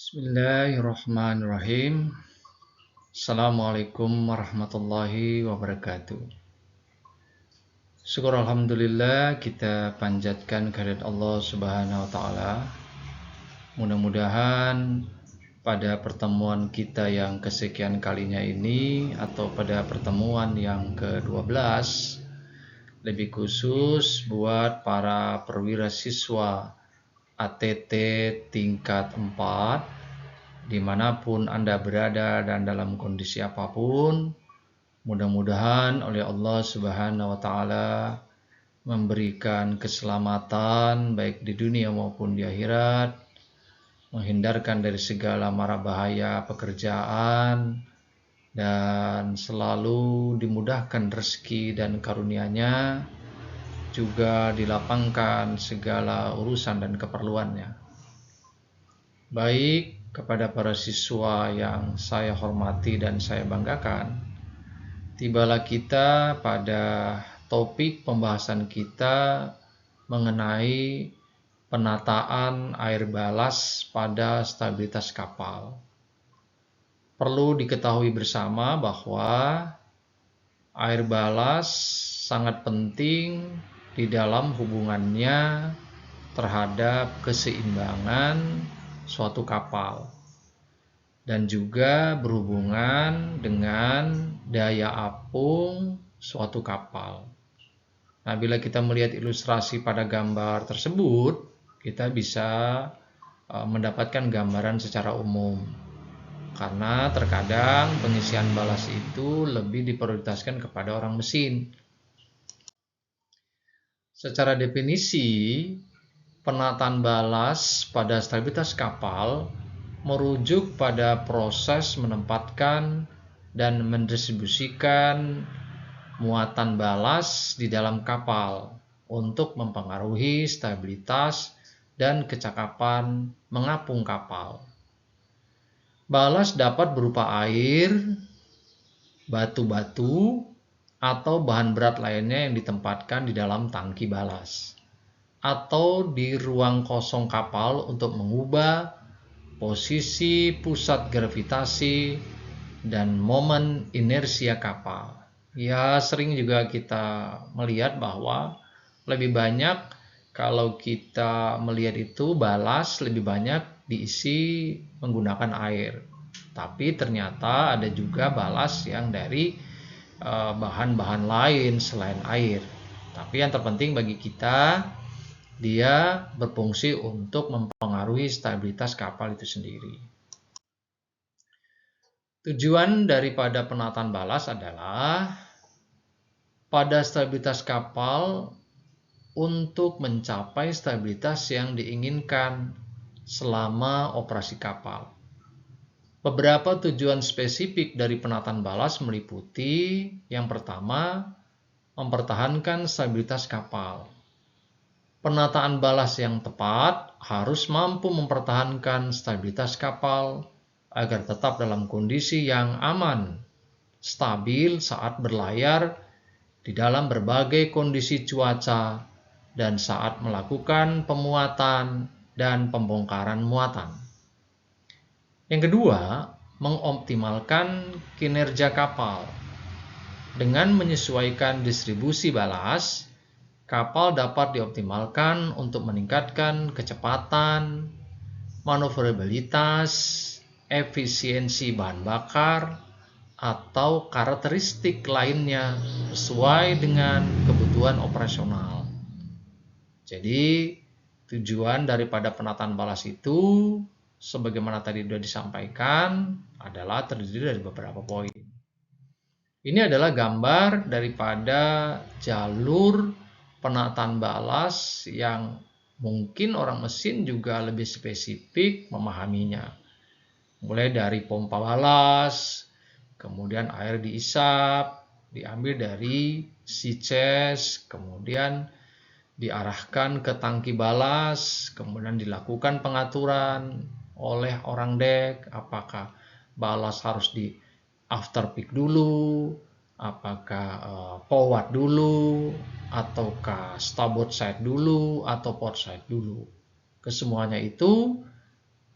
Bismillahirrahmanirrahim. Assalamualaikum warahmatullahi wabarakatuh. Syukur alhamdulillah kita panjatkan kehadirat Allah Subhanahu wa taala. Mudah-mudahan pada pertemuan kita yang kesekian kalinya ini atau pada pertemuan yang ke-12 lebih khusus buat para perwira siswa ATT tingkat 4 dimanapun Anda berada dan dalam kondisi apapun, mudah-mudahan oleh Allah Subhanahu wa Ta'ala memberikan keselamatan baik di dunia maupun di akhirat, menghindarkan dari segala mara bahaya pekerjaan, dan selalu dimudahkan rezeki dan karunia-Nya, juga dilapangkan segala urusan dan keperluannya. Baik kepada para siswa yang saya hormati dan saya banggakan, tibalah kita pada topik pembahasan kita mengenai penataan air balas pada stabilitas kapal. Perlu diketahui bersama bahwa air balas sangat penting di dalam hubungannya terhadap keseimbangan suatu kapal dan juga berhubungan dengan daya apung suatu kapal. Nah, bila kita melihat ilustrasi pada gambar tersebut, kita bisa mendapatkan gambaran secara umum. Karena terkadang pengisian balas itu lebih diprioritaskan kepada orang mesin. Secara definisi, penataan balas pada stabilitas kapal merujuk pada proses menempatkan dan mendistribusikan muatan balas di dalam kapal untuk mempengaruhi stabilitas dan kecakapan mengapung kapal. Balas dapat berupa air, batu-batu, atau bahan berat lainnya yang ditempatkan di dalam tangki balas atau di ruang kosong kapal untuk mengubah posisi pusat gravitasi dan momen inersia kapal. Ya, sering juga kita melihat bahwa lebih banyak kalau kita melihat itu balas lebih banyak diisi menggunakan air. Tapi ternyata ada juga balas yang dari bahan-bahan lain selain air. Tapi yang terpenting bagi kita, dia berfungsi untuk mempengaruhi stabilitas kapal itu sendiri. Tujuan daripada penataan balas adalah pada stabilitas kapal untuk mencapai stabilitas yang diinginkan selama operasi kapal. Beberapa tujuan spesifik dari penataan balas meliputi yang pertama, mempertahankan stabilitas kapal. Penataan balas yang tepat harus mampu mempertahankan stabilitas kapal agar tetap dalam kondisi yang aman, stabil saat berlayar di dalam berbagai kondisi cuaca dan saat melakukan pemuatan dan pembongkaran muatan. Yang kedua, mengoptimalkan kinerja kapal. Dengan menyesuaikan distribusi balas, kapal dapat dioptimalkan untuk meningkatkan kecepatan, maneuverabilitas, efisiensi bahan bakar, atau karakteristik lainnya sesuai dengan kebutuhan operasional. Jadi, tujuan daripada penataan balas itu, sebagaimana tadi sudah disampaikan, adalah terdiri dari beberapa poin. Ini adalah gambar daripada jalur penataan balas yang mungkin orang mesin juga lebih spesifik memahaminya. Mulai dari pompa balas, kemudian air diisap, diambil dari sea chest, kemudian diarahkan ke tangki balas, kemudian dilakukan pengaturan oleh orang dek, apakah balas harus di after peak dulu, apakah forward dulu, ataukah starboard side dulu, atau port side dulu. Kesemuanya itu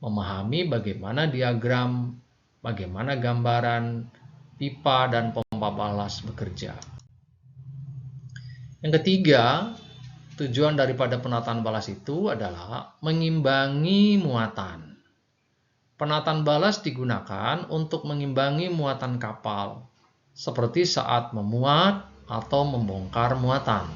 memahami bagaimana diagram, bagaimana gambaran pipa dan pompa balas bekerja. Yang ketiga, tujuan daripada penataan balas itu adalah mengimbangi muatan. Penataan balas digunakan untuk mengimbangi muatan kapal, seperti saat memuat atau membongkar muatan.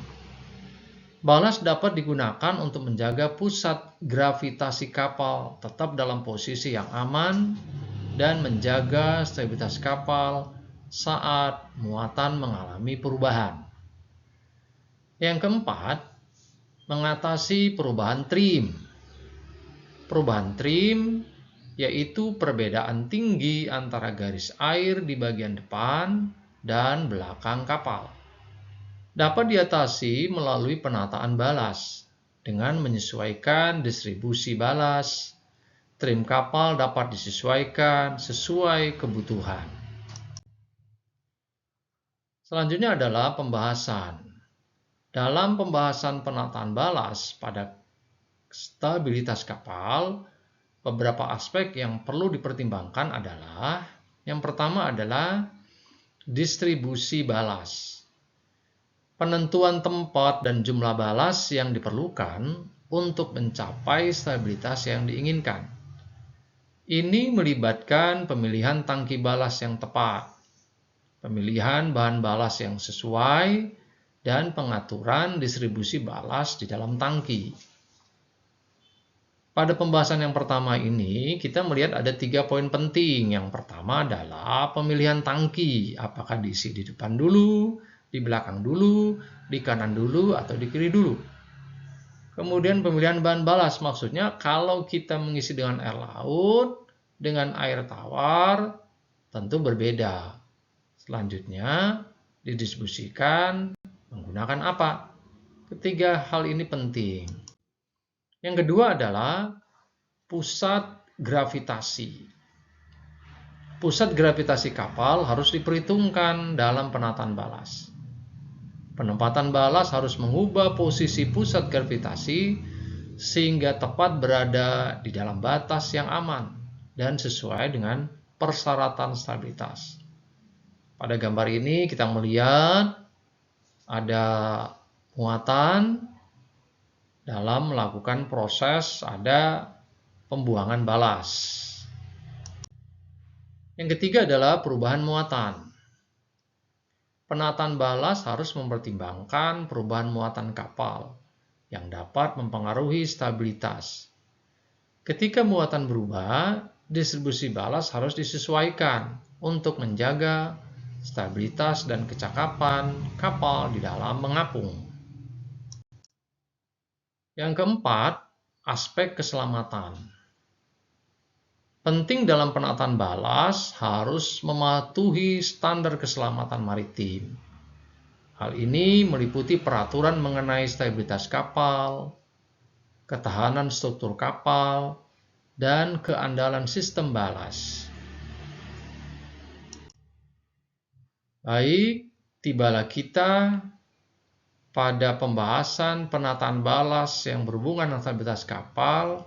Balas dapat digunakan untuk menjaga pusat gravitasi kapal tetap dalam posisi yang aman dan menjaga stabilitas kapal saat muatan mengalami perubahan. Yang keempat, mengatasi perubahan trim. Perubahan trim yaitu perbedaan tinggi antara garis air di bagian depan dan belakang kapal. Dapat diatasi melalui penataan balas dengan menyesuaikan distribusi balas. Trim kapal dapat disesuaikan sesuai kebutuhan. Selanjutnya adalah pembahasan. Dalam pembahasan penataan balas pada stabilitas kapal, beberapa aspek yang perlu dipertimbangkan adalah, yang pertama adalah distribusi balas. Penentuan tempat dan jumlah balas yang diperlukan untuk mencapai stabilitas yang diinginkan. Ini melibatkan pemilihan tangki balas yang tepat, pemilihan bahan balas yang sesuai, dan pengaturan distribusi balas di dalam tangki. Pada pembahasan yang pertama ini, kita melihat ada 3 poin penting. Yang pertama adalah pemilihan tangki, apakah diisi di depan dulu, di belakang dulu, di kanan dulu, atau di kiri dulu. Kemudian pemilihan bahan balas, maksudnya kalau kita mengisi dengan air laut, dengan air tawar, tentu berbeda. Selanjutnya, didistribusikan menggunakan apa? Ketiga hal ini penting. Yang kedua adalah pusat gravitasi. Pusat gravitasi kapal harus diperhitungkan dalam penataan balas. Penempatan balas harus mengubah posisi pusat gravitasi sehingga tepat berada di dalam batas yang aman dan sesuai dengan persyaratan stabilitas. Pada gambar ini kita melihat ada muatan dalam melakukan proses, ada pembuangan balas. Yang ketiga adalah perubahan muatan. Penataan balas harus mempertimbangkan perubahan muatan kapal yang dapat mempengaruhi stabilitas. Ketika muatan berubah, distribusi balas harus disesuaikan untuk menjaga stabilitas dan kecakapan kapal di dalam mengapung. Yang keempat, aspek keselamatan. Penting dalam penataan balas harus mematuhi standar keselamatan maritim. Hal ini meliputi peraturan mengenai stabilitas kapal, ketahanan struktur kapal, dan keandalan sistem balas. Baik, tibalah kita pada pembahasan penataan balas yang berhubungan dengan stabilitas kapal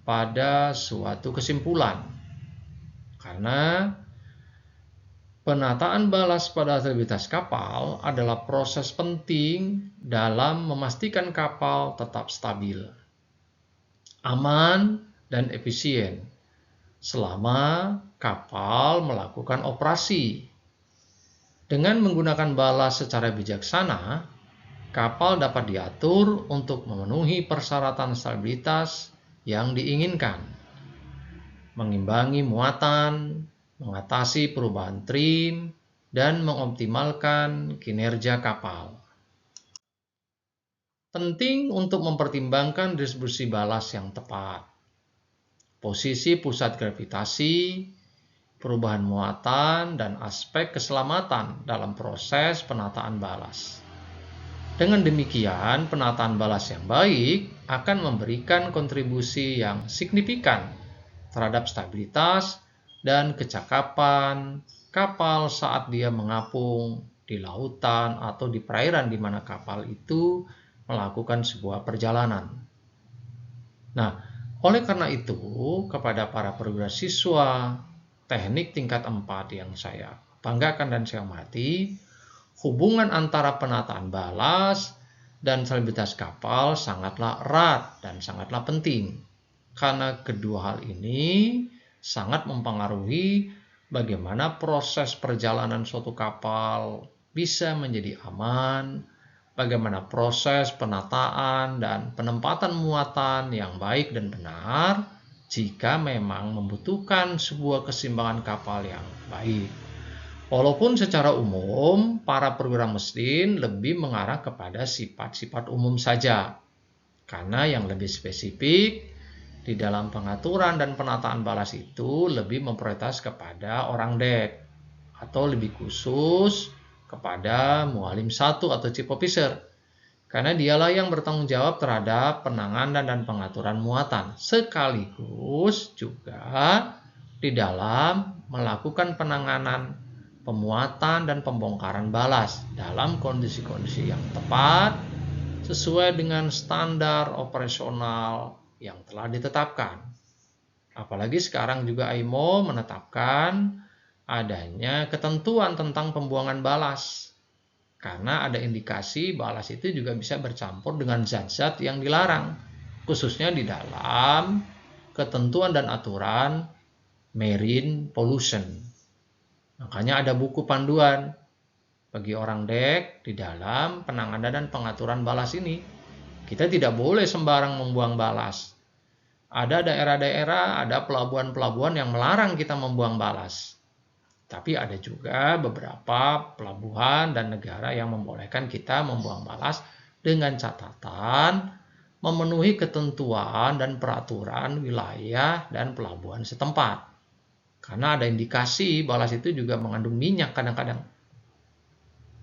pada suatu kesimpulan. Karena penataan balas pada stabilitas kapal adalah proses penting dalam memastikan kapal tetap stabil, aman, dan efisien selama kapal melakukan operasi. Dengan menggunakan balas secara bijaksana, kapal dapat diatur untuk memenuhi persyaratan stabilitas yang diinginkan, mengimbangi muatan, mengatasi perubahan trim, dan mengoptimalkan kinerja kapal. Penting untuk mempertimbangkan distribusi balas yang tepat, posisi pusat gravitasi, perubahan muatan, dan aspek keselamatan dalam proses penataan balas. Dengan demikian, penataan balas yang baik akan memberikan kontribusi yang signifikan terhadap stabilitas dan kecakapan kapal saat dia mengapung di lautan atau di perairan di mana kapal itu melakukan sebuah perjalanan. Nah, Oleh karena itu, kepada para perwira siswa teknik tingkat 4 yang saya banggakan dan saya hormati, hubungan antara penataan balas dan salibilitas kapal sangatlah erat dan sangatlah penting. Karena kedua hal ini sangat mempengaruhi bagaimana proses perjalanan suatu kapal bisa menjadi aman, bagaimana proses penataan dan penempatan muatan yang baik dan benar jika memang membutuhkan sebuah keseimbangan kapal yang baik. Walaupun secara umum para perwira mesin lebih mengarah kepada sifat-sifat umum saja, karena yang lebih spesifik di dalam pengaturan dan penataan balas itu lebih memprioritas kepada orang dek, atau lebih khusus kepada mualim 1 atau chief officer, karena dialah yang bertanggung jawab terhadap penanganan dan pengaturan muatan, sekaligus juga di dalam melakukan penanganan pemuatan dan pembongkaran balas dalam kondisi-kondisi yang tepat sesuai dengan standar operasional yang telah ditetapkan. Apalagi sekarang juga IMO menetapkan adanya ketentuan tentang pembuangan balas, karena ada indikasi balas itu juga bisa bercampur dengan zat-zat yang dilarang, khususnya di dalam ketentuan dan aturan marine pollution. Makanya ada buku panduan bagi orang dek di dalam penanganan dan pengaturan balas ini. Kita tidak boleh sembarang membuang balas. Ada daerah-daerah, ada pelabuhan-pelabuhan yang melarang kita membuang balas. Tapi ada juga beberapa pelabuhan dan negara yang membolehkan kita membuang balas dengan catatan memenuhi ketentuan dan peraturan wilayah dan pelabuhan setempat. Karena ada indikasi balas itu juga mengandung minyak kadang-kadang.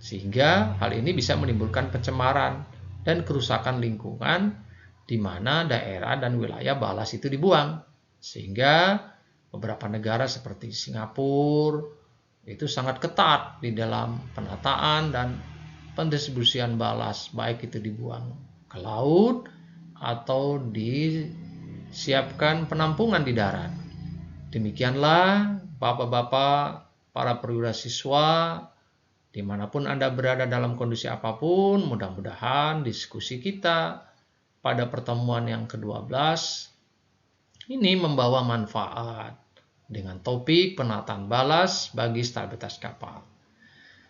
Sehingga hal ini bisa menimbulkan pencemaran dan kerusakan lingkungan di mana daerah dan wilayah balas itu dibuang. Sehingga beberapa negara seperti Singapura itu sangat ketat di dalam penataan dan pendistribusian balas, baik itu dibuang ke laut atau disiapkan penampungan di darat. Demikianlah Bapak-Bapak, para perwira siswa, dimanapun Anda berada dalam kondisi apapun, mudah-mudahan diskusi kita pada pertemuan yang ke-12 ini membawa manfaat dengan topik penataan balas bagi stabilitas kapal.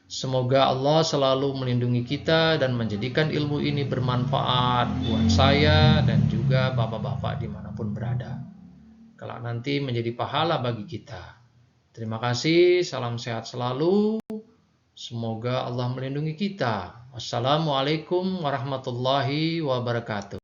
Semoga Allah selalu melindungi kita dan menjadikan ilmu ini bermanfaat buat saya dan juga Bapak-Bapak dimanapun berada. Kelak nanti menjadi pahala bagi kita. Terima kasih, salam sehat selalu. Semoga Allah melindungi kita. Wassalamualaikum warahmatullahi wabarakatuh.